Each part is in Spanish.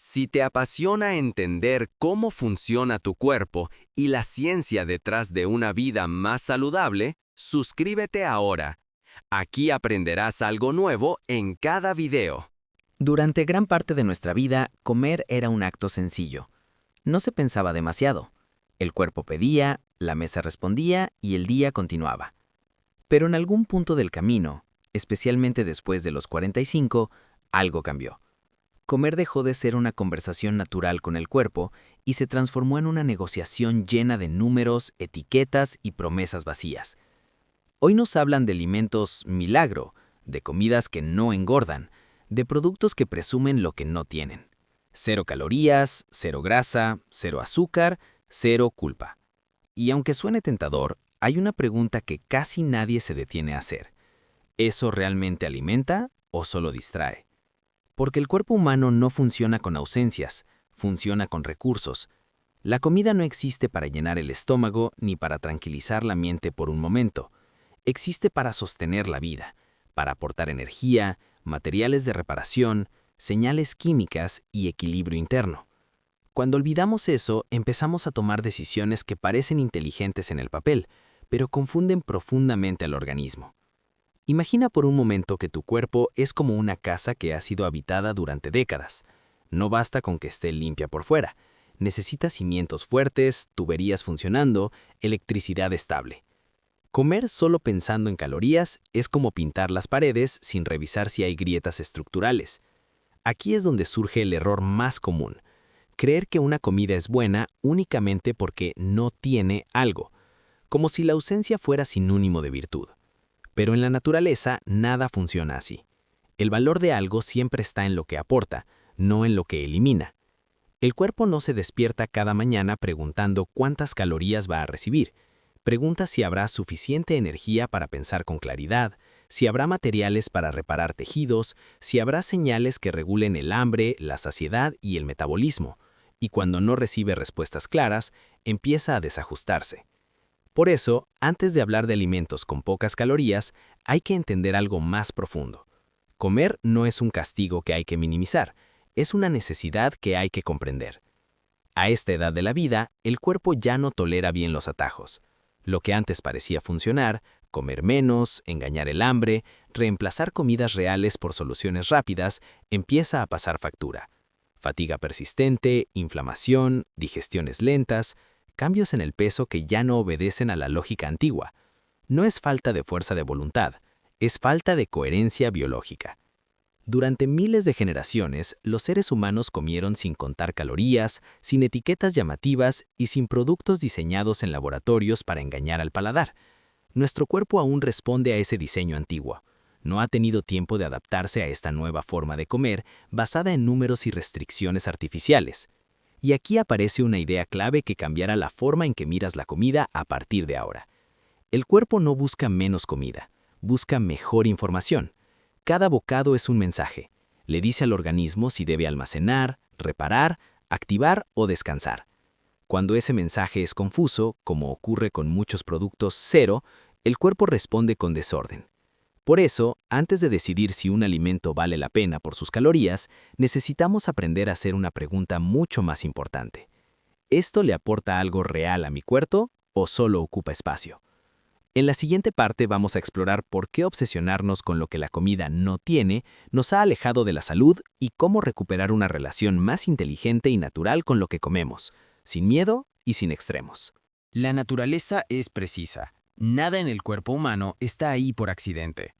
Si te apasiona entender cómo funciona tu cuerpo y la ciencia detrás de una vida más saludable, suscríbete ahora. Aquí aprenderás algo nuevo en cada video. Durante gran parte de nuestra vida, comer era un acto sencillo. No se pensaba demasiado. El cuerpo pedía, la mesa respondía y el día continuaba. Pero en algún punto del camino, especialmente después de los 45, algo cambió. Comer dejó de ser una conversación natural con el cuerpo y se transformó en una negociación llena de números, etiquetas y promesas vacías. Hoy nos hablan de alimentos milagro, de comidas que no engordan, de productos que presumen lo que no tienen. Cero calorías, cero grasa, cero azúcar, cero culpa. Y aunque suene tentador, hay una pregunta que casi nadie se detiene a hacer. ¿Eso realmente alimenta o solo distrae? Porque el cuerpo humano no funciona con ausencias, funciona con recursos. La comida no existe para llenar el estómago ni para tranquilizar la mente por un momento. Existe para sostener la vida, para aportar energía, materiales de reparación, señales químicas y equilibrio interno. Cuando olvidamos eso, empezamos a tomar decisiones que parecen inteligentes en el papel, pero confunden profundamente al organismo. Imagina por un momento que tu cuerpo es como una casa que ha sido habitada durante décadas. No basta con que esté limpia por fuera. Necesita cimientos fuertes, tuberías funcionando, electricidad estable. Comer solo pensando en calorías es como pintar las paredes sin revisar si hay grietas estructurales. Aquí es donde surge el error más común: creer que una comida es buena únicamente porque no tiene algo, como si la ausencia fuera sinónimo de virtud. Pero en la naturaleza nada funciona así. El valor de algo siempre está en lo que aporta, no en lo que elimina. El cuerpo no se despierta cada mañana preguntando cuántas calorías va a recibir. Pregunta si habrá suficiente energía para pensar con claridad, si habrá materiales para reparar tejidos, si habrá señales que regulen el hambre, la saciedad y el metabolismo. Y cuando no recibe respuestas claras, empieza a desajustarse. Por eso, antes de hablar de alimentos con pocas calorías, hay que entender algo más profundo. Comer no es un castigo que hay que minimizar, es una necesidad que hay que comprender. A esta edad de la vida, el cuerpo ya no tolera bien los atajos. Lo que antes parecía funcionar, comer menos, engañar el hambre, reemplazar comidas reales por soluciones rápidas, empieza a pasar factura. Fatiga persistente, inflamación, digestiones lentas, cambios en el peso que ya no obedecen a la lógica antigua. No es falta de fuerza de voluntad, es falta de coherencia biológica. Durante miles de generaciones, los seres humanos comieron sin contar calorías, sin etiquetas llamativas y sin productos diseñados en laboratorios para engañar al paladar. Nuestro cuerpo aún responde a ese diseño antiguo. No ha tenido tiempo de adaptarse a esta nueva forma de comer basada en números y restricciones artificiales. Y aquí aparece una idea clave que cambiará la forma en que miras la comida a partir de ahora. El cuerpo no busca menos comida, busca mejor información. Cada bocado es un mensaje. Le dice al organismo si debe almacenar, reparar, activar o descansar. Cuando ese mensaje es confuso, como ocurre con muchos productos cero, el cuerpo responde con desorden. Por eso, antes de decidir si un alimento vale la pena por sus calorías, necesitamos aprender a hacer una pregunta mucho más importante. ¿Esto le aporta algo real a mi cuerpo o solo ocupa espacio? En la siguiente parte vamos a explorar por qué obsesionarnos con lo que la comida no tiene nos ha alejado de la salud y cómo recuperar una relación más inteligente y natural con lo que comemos, sin miedo y sin extremos. La naturaleza es precisa. Nada en el cuerpo humano está ahí por accidente.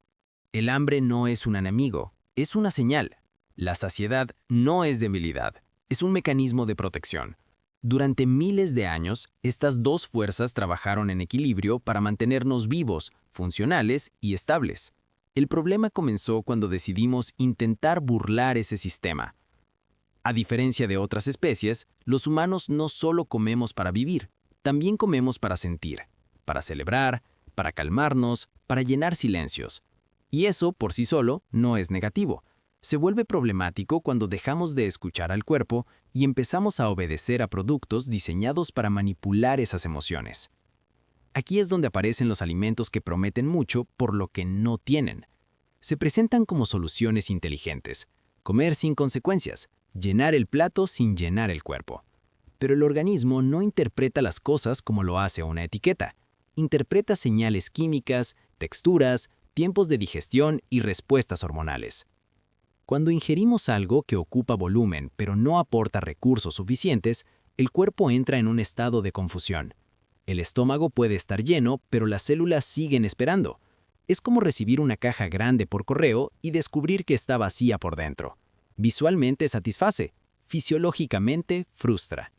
El hambre no es un enemigo, es una señal. La saciedad no es debilidad, es un mecanismo de protección. Durante miles de años, estas dos fuerzas trabajaron en equilibrio para mantenernos vivos, funcionales y estables. El problema comenzó cuando decidimos intentar burlar ese sistema. A diferencia de otras especies, los humanos no solo comemos para vivir, también comemos para sentir, para celebrar, para calmarnos, para llenar silencios. Y eso, por sí solo, no es negativo. Se vuelve problemático cuando dejamos de escuchar al cuerpo y empezamos a obedecer a productos diseñados para manipular esas emociones. Aquí es donde aparecen los alimentos que prometen mucho por lo que no tienen. Se presentan como soluciones inteligentes. Comer sin consecuencias, llenar el plato sin llenar el cuerpo. Pero el organismo no interpreta las cosas como lo hace una etiqueta. Interpreta señales químicas, texturas, tiempos de digestión y respuestas hormonales. Cuando ingerimos algo que ocupa volumen pero no aporta recursos suficientes, el cuerpo entra en un estado de confusión. El estómago puede estar lleno, pero las células siguen esperando. Es como recibir una caja grande por correo y descubrir que está vacía por dentro. Visualmente satisface, fisiológicamente frustra.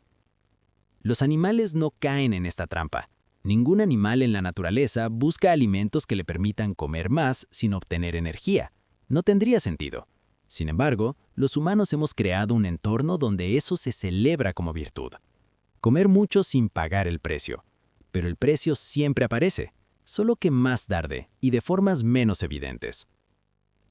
Los animales no caen en esta trampa. Ningún animal en la naturaleza busca alimentos que le permitan comer más sin obtener energía. No tendría sentido. Sin embargo, los humanos hemos creado un entorno donde eso se celebra como virtud. Comer mucho sin pagar el precio. Pero el precio siempre aparece, solo que más tarde y de formas menos evidentes.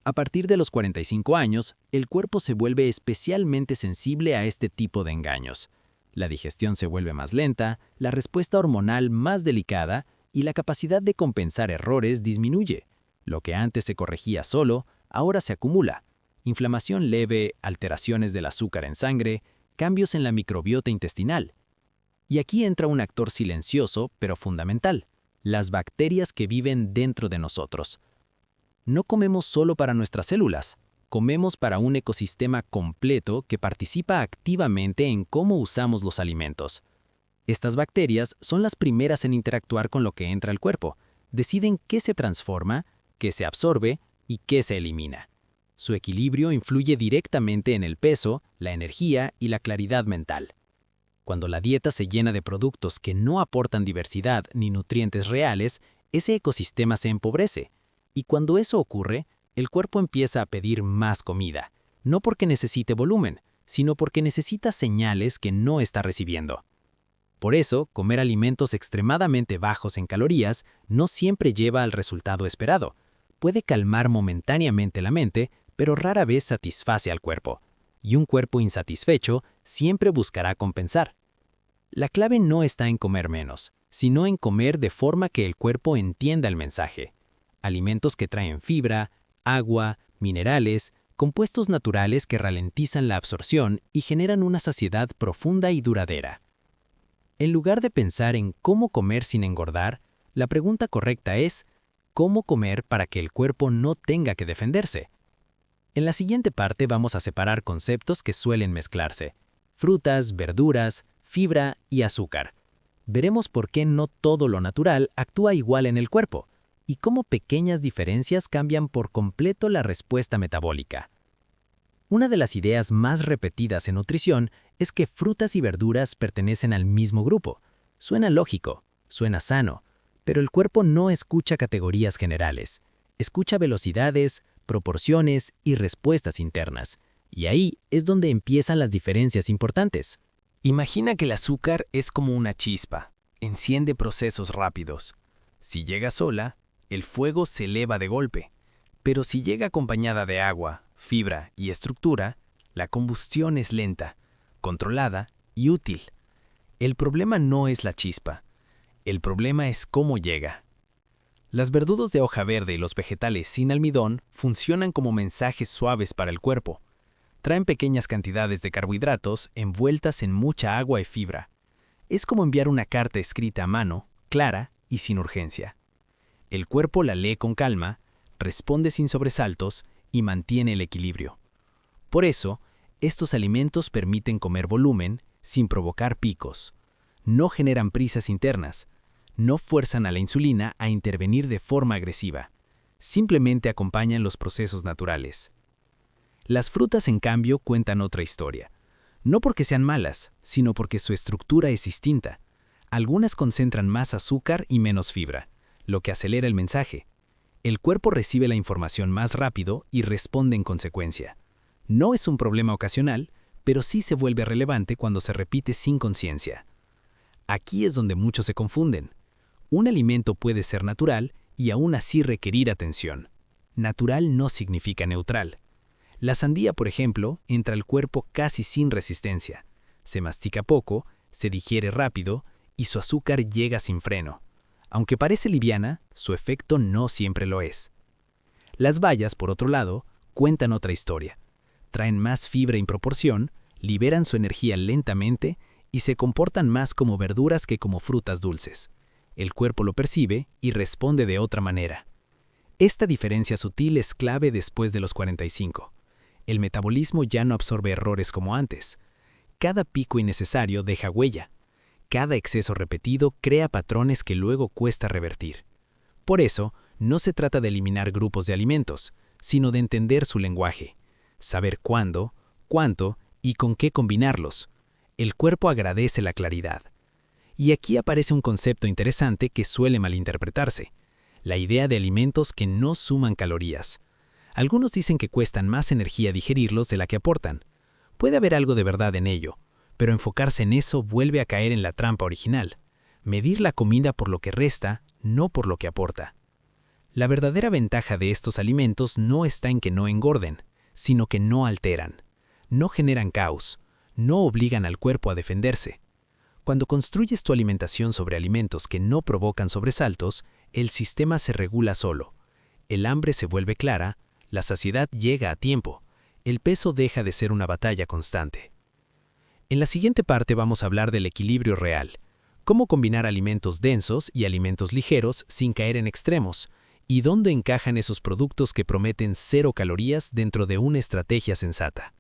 A partir de los 45 años, el cuerpo se vuelve especialmente sensible a este tipo de engaños. La digestión se vuelve más lenta, la respuesta hormonal más delicada y la capacidad de compensar errores disminuye. Lo que antes se corregía solo, ahora se acumula. Inflamación leve, alteraciones del azúcar en sangre, cambios en la microbiota intestinal. Y aquí entra un actor silencioso, pero fundamental: las bacterias que viven dentro de nosotros. No comemos solo para nuestras células, comemos para un ecosistema completo que participa activamente en cómo usamos los alimentos. Estas bacterias son las primeras en interactuar con lo que entra al cuerpo, deciden qué se transforma, qué se absorbe y qué se elimina. Su equilibrio influye directamente en el peso, la energía y la claridad mental. Cuando la dieta se llena de productos que no aportan diversidad ni nutrientes reales, ese ecosistema se empobrece. Y cuando eso ocurre, el cuerpo empieza a pedir más comida, no porque necesite volumen, sino porque necesita señales que no está recibiendo. Por eso, comer alimentos extremadamente bajos en calorías no siempre lleva al resultado esperado. Puede calmar momentáneamente la mente, pero rara vez satisface al cuerpo. Y un cuerpo insatisfecho siempre buscará compensar. La clave no está en comer menos, sino en comer de forma que el cuerpo entienda el mensaje. Alimentos que traen fibra, agua, minerales, compuestos naturales que ralentizan la absorción y generan una saciedad profunda y duradera. En lugar de pensar en cómo comer sin engordar, la pregunta correcta es: ¿cómo comer para que el cuerpo no tenga que defenderse? En la siguiente parte vamos a separar conceptos que suelen mezclarse: frutas, verduras, fibra y azúcar. Veremos por qué no todo lo natural actúa igual en el cuerpo y cómo pequeñas diferencias cambian por completo la respuesta metabólica. Una de las ideas más repetidas en nutrición es que frutas y verduras pertenecen al mismo grupo. Suena lógico, suena sano, pero el cuerpo no escucha categorías generales. Escucha velocidades, proporciones y respuestas internas. Y ahí es donde empiezan las diferencias importantes. Imagina que el azúcar es como una chispa, enciende procesos rápidos. Si llega sola, el fuego se eleva de golpe, pero si llega acompañada de agua, fibra y estructura, la combustión es lenta, controlada y útil. El problema no es la chispa, el problema es cómo llega. Las verduras de hoja verde y los vegetales sin almidón funcionan como mensajes suaves para el cuerpo. Traen pequeñas cantidades de carbohidratos envueltas en mucha agua y fibra. Es como enviar una carta escrita a mano, clara y sin urgencia. El cuerpo la lee con calma, responde sin sobresaltos y mantiene el equilibrio. Por eso, estos alimentos permiten comer volumen sin provocar picos. No generan prisas internas, no fuerzan a la insulina a intervenir de forma agresiva. Simplemente acompañan los procesos naturales. Las frutas, en cambio, cuentan otra historia. No porque sean malas, sino porque su estructura es distinta. Algunas concentran más azúcar y menos fibra, lo que acelera el mensaje. El cuerpo recibe la información más rápido y responde en consecuencia. No es un problema ocasional, pero sí se vuelve relevante cuando se repite sin conciencia. Aquí es donde muchos se confunden. Un alimento puede ser natural y aún así requerir atención. Natural no significa neutral. La sandía, por ejemplo, entra al cuerpo casi sin resistencia. Se mastica poco, se digiere rápido y su azúcar llega sin freno. Aunque parece liviana, su efecto no siempre lo es. Las bayas, por otro lado, cuentan otra historia. traen más fibra en proporción, liberan su energía lentamente y se comportan más como verduras que como frutas dulces. El cuerpo lo percibe y responde de otra manera. Esta diferencia sutil es clave después de los 45. El metabolismo ya no absorbe errores como antes. Cada pico innecesario deja huella. Cada exceso repetido crea patrones que luego cuesta revertir. Por eso, no se trata de eliminar grupos de alimentos, sino de entender su lenguaje, saber cuándo, cuánto y con qué combinarlos. El cuerpo agradece la claridad. Y aquí aparece un concepto interesante que suele malinterpretarse: la idea de alimentos que no suman calorías. Algunos dicen que cuestan más energía digerirlos de la que aportan. Puede haber algo de verdad en ello, pero enfocarse en eso vuelve a caer en la trampa original: medir la comida por lo que resta, no por lo que aporta. La verdadera ventaja de estos alimentos no está en que no engorden, sino que no alteran, no generan caos, no obligan al cuerpo a defenderse. Cuando construyes tu alimentación sobre alimentos que no provocan sobresaltos, el sistema se regula solo. El hambre se vuelve clara, la saciedad llega a tiempo, el peso deja de ser una batalla constante. En la siguiente parte vamos a hablar del equilibrio real: cómo combinar alimentos densos y alimentos ligeros sin caer en extremos, y dónde encajan esos productos que prometen 0 calorías dentro de una estrategia sensata.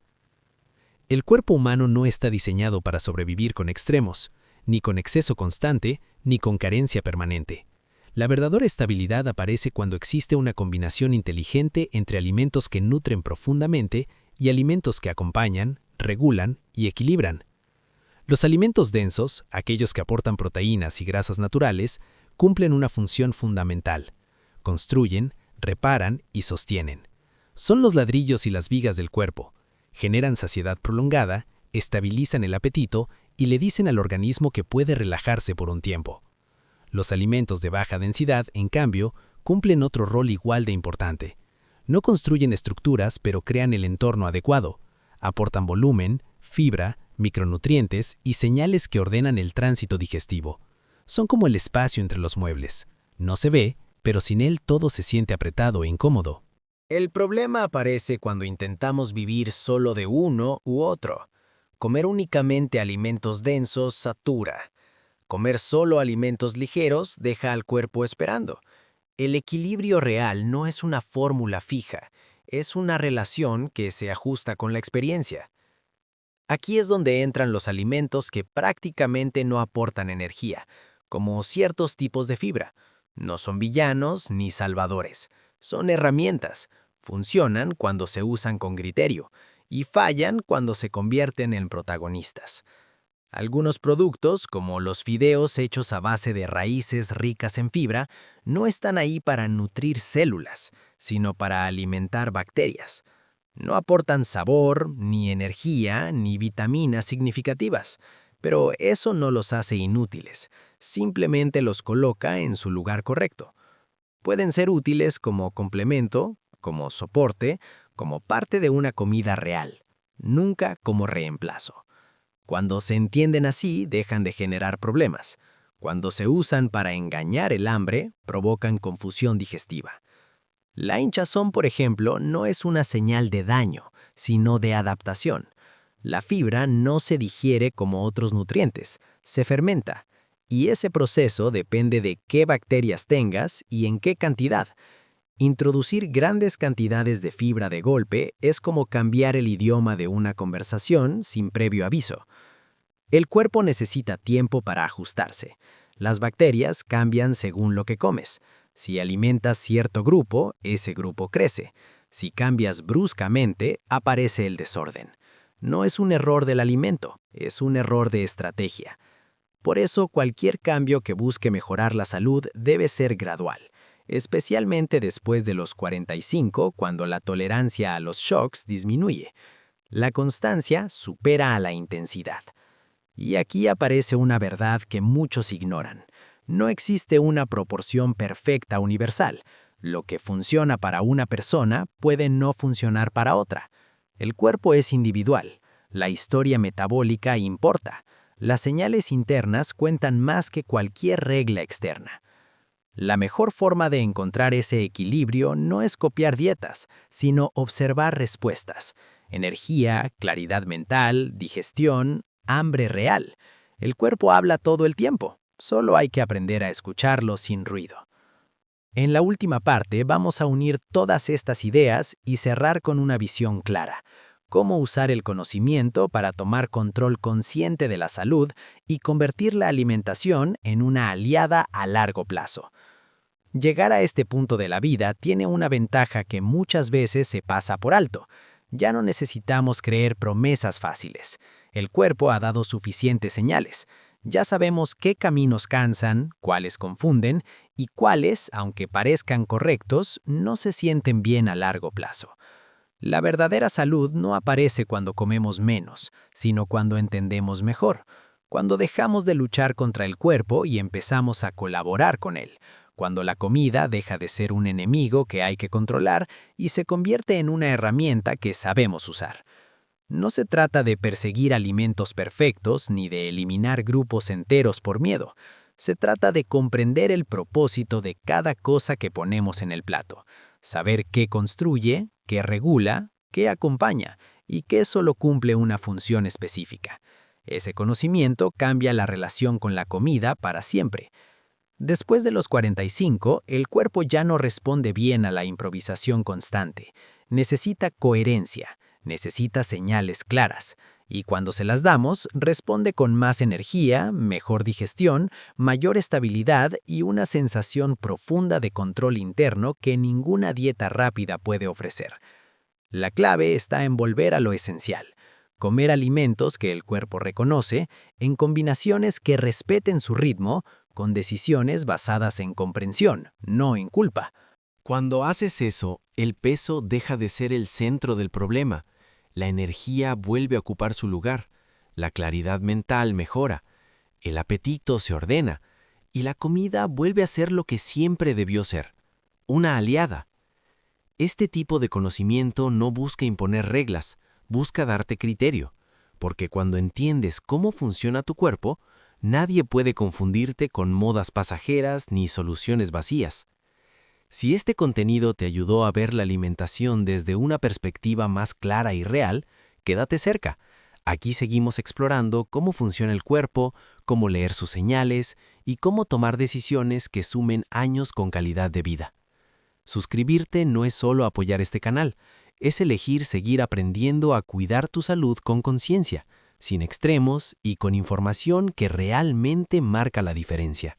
El cuerpo humano no está diseñado para sobrevivir con extremos, ni con exceso constante, ni con carencia permanente. La verdadera estabilidad aparece cuando existe una combinación inteligente entre alimentos que nutren profundamente y alimentos que acompañan, regulan y equilibran. Los alimentos densos, aquellos que aportan proteínas y grasas naturales, cumplen una función fundamental: construyen, reparan y sostienen. Son los ladrillos y las vigas del cuerpo. Generan saciedad prolongada, estabilizan el apetito y le dicen al organismo que puede relajarse por un tiempo. Los alimentos de baja densidad, en cambio, cumplen otro rol igual de importante. No construyen estructuras, pero crean el entorno adecuado. Aportan volumen, fibra, micronutrientes y señales que ordenan el tránsito digestivo. Son como el espacio entre los muebles. No se ve, pero sin él todo se siente apretado e incómodo. El problema aparece cuando intentamos vivir solo de uno u otro. Comer únicamente alimentos densos satura. Comer solo alimentos ligeros deja al cuerpo esperando. El equilibrio real no es una fórmula fija, es una relación que se ajusta con la experiencia. Aquí es donde entran los alimentos que prácticamente no aportan energía, como ciertos tipos de fibra. No son villanos ni salvadores, son herramientas. Funcionan cuando se usan con criterio y fallan cuando se convierten en protagonistas. Algunos productos, como los fideos hechos a base de raíces ricas en fibra, no están ahí para nutrir células, sino para alimentar bacterias. No aportan sabor, ni energía, ni vitaminas significativas, pero eso no los hace inútiles, simplemente los coloca en su lugar correcto. Pueden ser útiles como complemento, como soporte, como parte de una comida real, nunca como reemplazo. Cuando se entienden así, dejan de generar problemas. Cuando se usan para engañar el hambre, provocan confusión digestiva. La hinchazón, por ejemplo, no es una señal de daño, sino de adaptación. La fibra no se digiere como otros nutrientes, se fermenta, y ese proceso depende de qué bacterias tengas y en qué cantidad. Introducir grandes cantidades de fibra de golpe es como cambiar el idioma de una conversación sin previo aviso. El cuerpo necesita tiempo para ajustarse. Las bacterias cambian según lo que comes. Si alimentas cierto grupo, ese grupo crece. Si cambias bruscamente, aparece el desorden. No es un error del alimento, es un error de estrategia. Por eso, cualquier cambio que busque mejorar la salud debe ser gradual, especialmente después de los 45, cuando la tolerancia a los shocks disminuye. La constancia supera a la intensidad. Y aquí aparece una verdad que muchos ignoran. No existe una proporción perfecta universal. Lo que funciona para una persona puede no funcionar para otra. El cuerpo es individual. La historia metabólica importa. Las señales internas cuentan más que cualquier regla externa. La mejor forma de encontrar ese equilibrio no es copiar dietas, sino observar respuestas. Energía, claridad mental, digestión, hambre real. El cuerpo habla todo el tiempo, solo hay que aprender a escucharlo sin ruido. En la última parte vamos a unir todas estas ideas y cerrar con una visión clara. Cómo usar el conocimiento para tomar control consciente de la salud y convertir la alimentación en una aliada a largo plazo. Llegar a este punto de la vida tiene una ventaja que muchas veces se pasa por alto. Ya no necesitamos creer promesas fáciles. El cuerpo ha dado suficientes señales. Ya sabemos qué caminos cansan, cuáles confunden y cuáles, aunque parezcan correctos, no se sienten bien a largo plazo. La verdadera salud no aparece cuando comemos menos, sino cuando entendemos mejor, cuando dejamos de luchar contra el cuerpo y empezamos a colaborar con él, cuando la comida deja de ser un enemigo que hay que controlar y se convierte en una herramienta que sabemos usar. No se trata de perseguir alimentos perfectos ni de eliminar grupos enteros por miedo. Se trata de comprender el propósito de cada cosa que ponemos en el plato, saber qué construye, qué regula, qué acompaña y qué solo cumple una función específica. Ese conocimiento cambia la relación con la comida para siempre. Después de los 45, el cuerpo ya no responde bien a la improvisación constante. Necesita coherencia, necesita señales claras, y cuando se las damos, responde con más energía, mejor digestión, mayor estabilidad y una sensación profunda de control interno que ninguna dieta rápida puede ofrecer. La clave está en volver a lo esencial. Comer alimentos que el cuerpo reconoce, en combinaciones que respeten su ritmo, con decisiones basadas en comprensión, no en culpa. Cuando haces eso, el peso deja de ser el centro del problema. La energía vuelve a ocupar su lugar, la claridad mental mejora, el apetito se ordena y la comida vuelve a ser lo que siempre debió ser, una aliada. Este tipo de conocimiento no busca imponer reglas, busca darte criterio, porque cuando entiendes cómo funciona tu cuerpo, nadie puede confundirte con modas pasajeras ni soluciones vacías. Si este contenido te ayudó a ver la alimentación desde una perspectiva más clara y real, quédate cerca. Aquí seguimos explorando cómo funciona el cuerpo, cómo leer sus señales y cómo tomar decisiones que sumen años con calidad de vida. Suscribirte no es solo apoyar este canal, es elegir seguir aprendiendo a cuidar tu salud con conciencia, sin extremos y con información que realmente marca la diferencia.